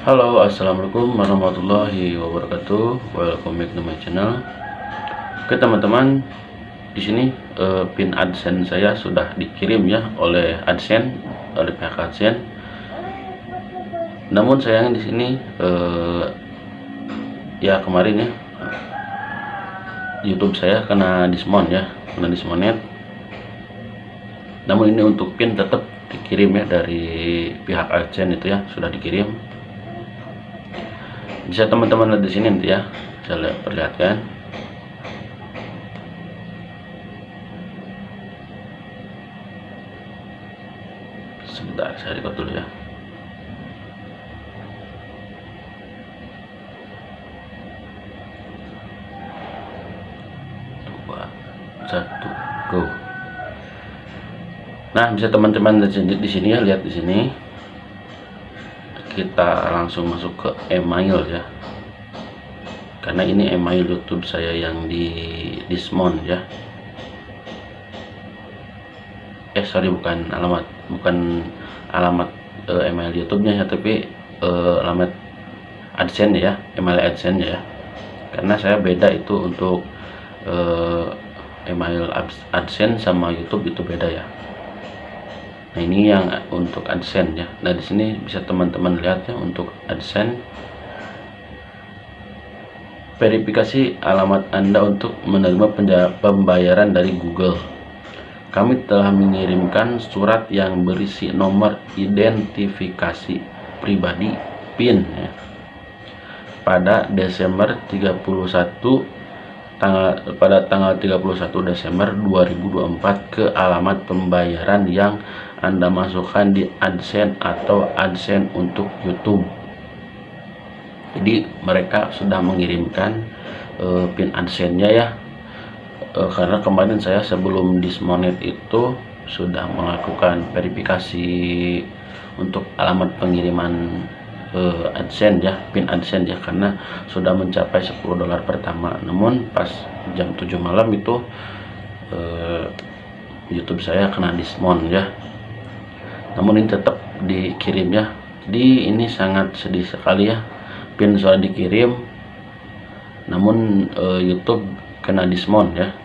Halo, assalamualaikum warahmatullahi wabarakatuh. Welcome back to my channel. Oke teman-teman, di sini pin AdSense saya sudah dikirim ya oleh AdSense, oleh pihak AdSense. Namun sayang di sini ya kemarin ya YouTube saya kena dismount ya, kena dismonet. Namun ini untuk pin tetap dikirim ya dari pihak AdSense itu ya, sudah dikirim. Bisa teman-teman lihat di sini nanti ya, saya perlihatkan. Sebentar, saya record dulu ya. Dua, satu, go. Nah, bisa teman-teman di sini ya, lihat di sini. Kita langsung masuk ke email ya, karena ini email YouTube saya yang di dismount ya. Sorry, bukan alamat email YouTube-nya ya, tapi alamat AdSense ya, email AdSense ya. Karena saya beda itu untuk email AdSense sama YouTube itu beda ya. Nah, ini yang untuk AdSense ya. Nah, di sini bisa teman-teman lihat ya, untuk AdSense verifikasi alamat Anda untuk menerima pembayaran dari Google. Kami telah mengirimkan surat yang berisi nomor identifikasi pribadi PIN ya, pada tanggal 31 Desember 2024 ke alamat pembayaran yang Anda masukkan di AdSense atau AdSense untuk YouTube. Jadi mereka sudah mengirimkan PIN AdSense-nya ya. Karena kemarin saya sebelum dismonet itu sudah melakukan verifikasi untuk alamat pengiriman AdSense ya, PIN AdSense ya, karena sudah mencapai $10 pertama. Namun pas jam 7 malam itu YouTube saya kena dismount ya. Namun ini tetap dikirim ya. Jadi ini sangat sedih sekali ya, PIN sudah dikirim namun YouTube kena dismount ya.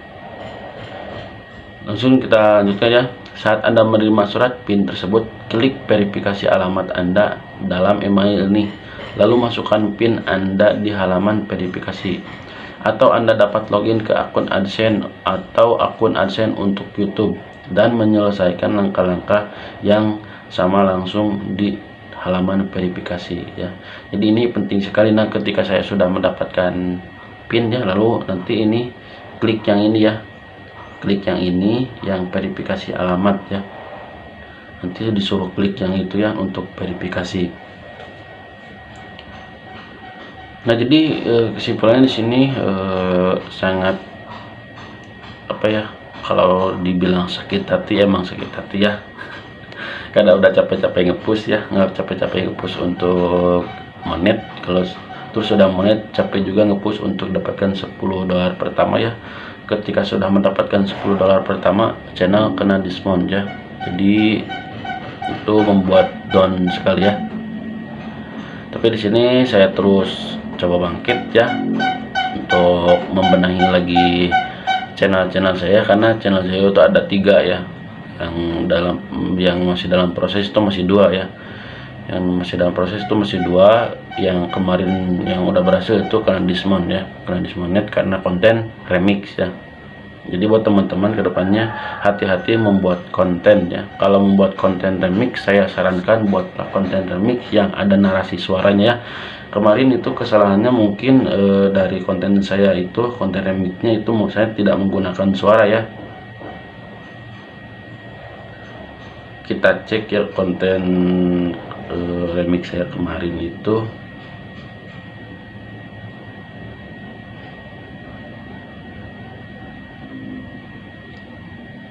Langsung kita lanjutkan ya. Saat Anda menerima surat PIN tersebut, klik verifikasi alamat Anda dalam email ini, lalu masukkan PIN Anda di halaman verifikasi. Atau Anda dapat login ke akun AdSense atau akun AdSense untuk YouTube dan menyelesaikan langkah-langkah yang sama langsung di halaman verifikasi ya. Jadi ini penting sekali. Nah, ketika saya sudah mendapatkan PIN ya, lalu nanti ini klik yang ini ya, klik yang ini yang verifikasi alamat ya, nanti disuruh klik yang itu ya untuk verifikasi. Nah, jadi kesimpulannya di sini sangat apa ya, kalau dibilang sakit hati, emang sakit hati ya. Karena udah capek-capek ngepush ya, nggak capek-capek ngepush untuk monet, kalau terus sudah monet capek juga ngepush untuk dapatkan $10 pertama ya. Ketika sudah mendapatkan $10 pertama, channel kena dismount ya. Jadi itu membuat down sekali ya. Tapi di sini saya terus coba bangkit ya untuk membenahi lagi channel-channel saya, karena channel saya itu ada 3 ya. Yang masih dalam proses itu masih 2 ya. Yang masih dalam proses itu masih 2. Yang kemarin yang udah berhasil itu kena dismount ya, kena dismonet karena konten remix ya. Jadi buat teman-teman kedepannya hati-hati membuat konten ya. Kalau membuat konten remix, saya sarankan buatlah konten remix yang ada narasi suaranya ya. Kemarin itu kesalahannya mungkin dari konten saya itu, konten remixnya itu saya tidak menggunakan suara ya. Kita cek ya konten remix saya kemarin itu.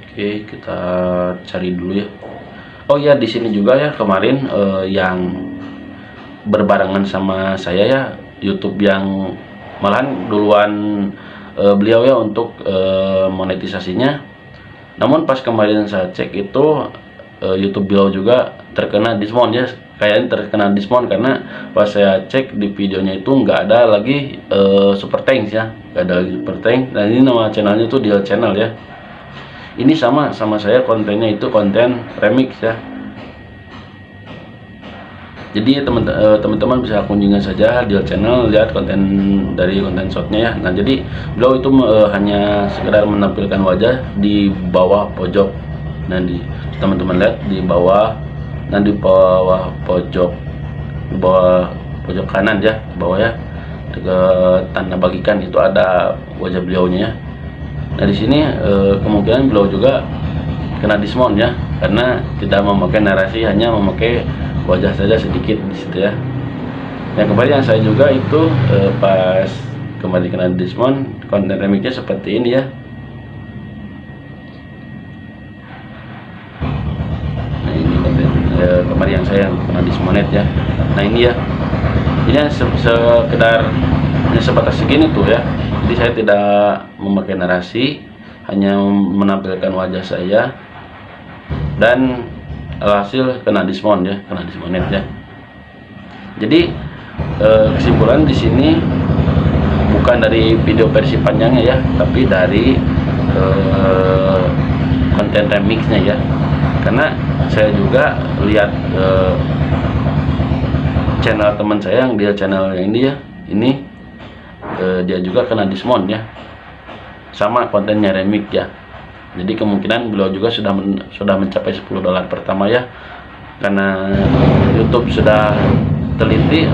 Oke, kita cari dulu ya. Oh ya, di sini juga ya kemarin yang berbarengan sama saya ya, YouTube yang malahan duluan beliau ya untuk monetisasinya. Namun pas kemarin saya cek itu YouTube beliau juga terkena diskon ya, kayaknya terkena diskon karena pas saya cek di videonya itu nggak ada lagi super thanks ya, nggak ada lagi super thanks. Dan ini nama channelnya tuh Dial Channel ya. Ini sama saya kontennya itu konten remix ya. Jadi teman-teman bisa kunjungi saja Dial Channel, lihat konten dari konten shotnya ya. Nah jadi beliau itu hanya sekedar menampilkan wajah di bawah pojok. Nah teman-teman lihat di bawah, nah di bawah pojok, di bawah pojok kanan ya, bawah ya, ke tanda bagikan itu ada wajah beliaunya ya. Nah di sini kemungkinan beliau juga kena dismount ya, karena tidak memakai narasi, hanya memakai wajah saja sedikit di situ ya. Yang kemarin yang saya juga itu pas kembali kena dismount, konten remixnya seperti ini ya. Nah ini konten kemarin yang saya kena dismount ya. Nah ini ya, ini sekedar hanya sebatas segini tuh ya. Jadi saya tidak memakai narasi, hanya menampilkan wajah saya, dan alhasil kena diskon ya, kena dismonet ya. Jadi kesimpulan di sini bukan dari video versi panjangnya ya, tapi dari konten remixnya ya. Karena saya juga lihat channel teman saya yang dia channel yang ini ya, ini dia juga kena diskon ya, sama kontennya remix ya. Jadi kemungkinan beliau juga sudah mencapai $10 pertama ya, karena YouTube sudah teliti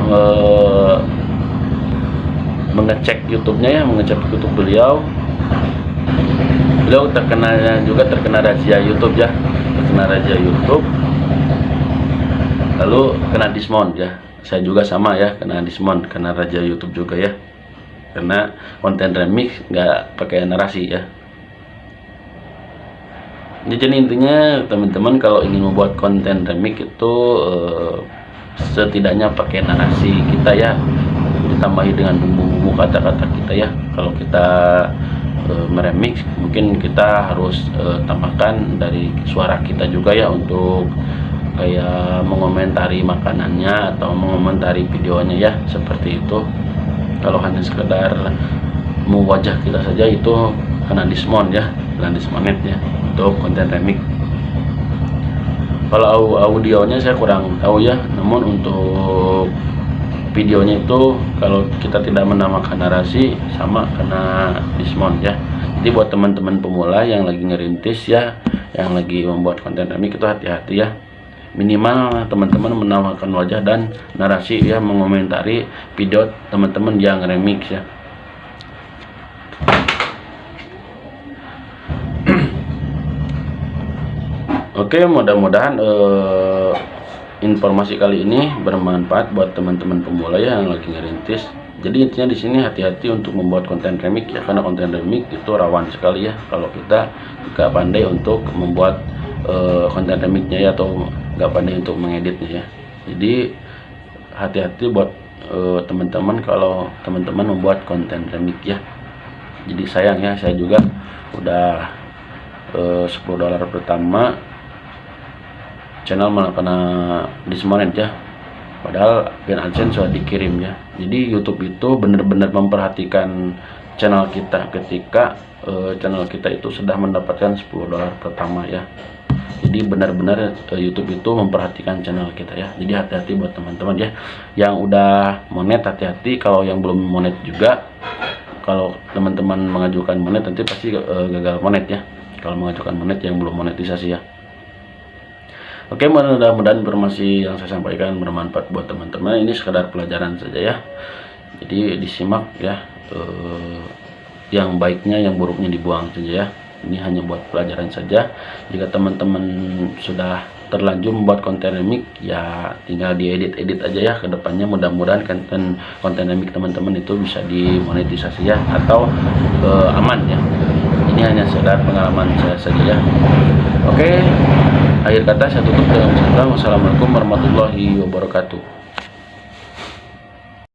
mengecek YouTube-nya ya, mengecek YouTube beliau terkena razia YouTube ya, terkena razia YouTube, lalu kena diskon ya. Saya juga sama ya, kena diskon, kena razia YouTube juga ya, karena konten remix nggak pakai narasi ya. Jadi intinya teman-teman kalau ingin membuat konten remix itu setidaknya pakai narasi kita ya, ditambahi dengan bumbu-bumbu kata-kata kita ya. Kalau kita meremix, mungkin kita harus tambahkan dari suara kita juga ya, untuk kayak mengomentari makanannya atau mengomentari videonya ya, seperti itu. Kalau hanya sekedar mau wajah kita saja itu kena diskon ya, kena diskonet ya untuk konten remix. Kalau audionya saya kurang tahu ya, namun untuk videonya itu kalau kita tidak menamakan narasi sama kena diskon ya. Jadi buat teman-teman pemula yang lagi ngerintis ya, yang lagi membuat konten remix itu hati-hati ya. Minimal teman-teman menamakan wajah dan narasi ya, mengomentari video teman-teman yang remix ya. Oke, mudah-mudahan informasi kali ini bermanfaat buat teman-teman pemula ya yang lagi ngerintis. Jadi intinya di sini hati-hati untuk membuat konten remix ya, karena konten remix itu rawan sekali ya kalau kita nggak pandai untuk membuat konten remixnya ya, atau nggak pandai untuk mengeditnya ya. Jadi hati-hati buat teman-teman kalau teman-teman membuat konten remix ya. Jadi sayang ya, saya juga udah $10 pertama channel malah kena dismonet ya, padahal pin AdSense sudah dikirim ya. Jadi YouTube itu benar-benar memperhatikan channel kita ketika channel kita itu sudah mendapatkan $10 pertama ya. Jadi benar-benar YouTube itu memperhatikan channel kita ya. Jadi hati-hati buat teman-teman ya yang udah monet, hati-hati. Kalau yang belum monet juga, kalau teman-teman mengajukan monet nanti pasti gagal monet ya, kalau mengajukan monet yang belum monetisasi ya. Oke, mudah-mudahan informasi yang saya sampaikan bermanfaat buat teman-teman. Ini sekedar pelajaran saja ya, jadi disimak ya, yang baiknya yang buruknya dibuang saja ya. Ini hanya buat pelajaran saja. Jika teman-teman sudah terlanjur membuat konten remix ya, tinggal diedit-edit aja ya ke depannya. Mudah-mudahan konten remix teman-teman itu bisa dimonetisasi ya, atau aman ya. Ini hanya sekedar pengalaman saya saja ya. Oke, akhir kata saya tutup dengan salam. Wassalamualaikum warahmatullahi wabarakatuh.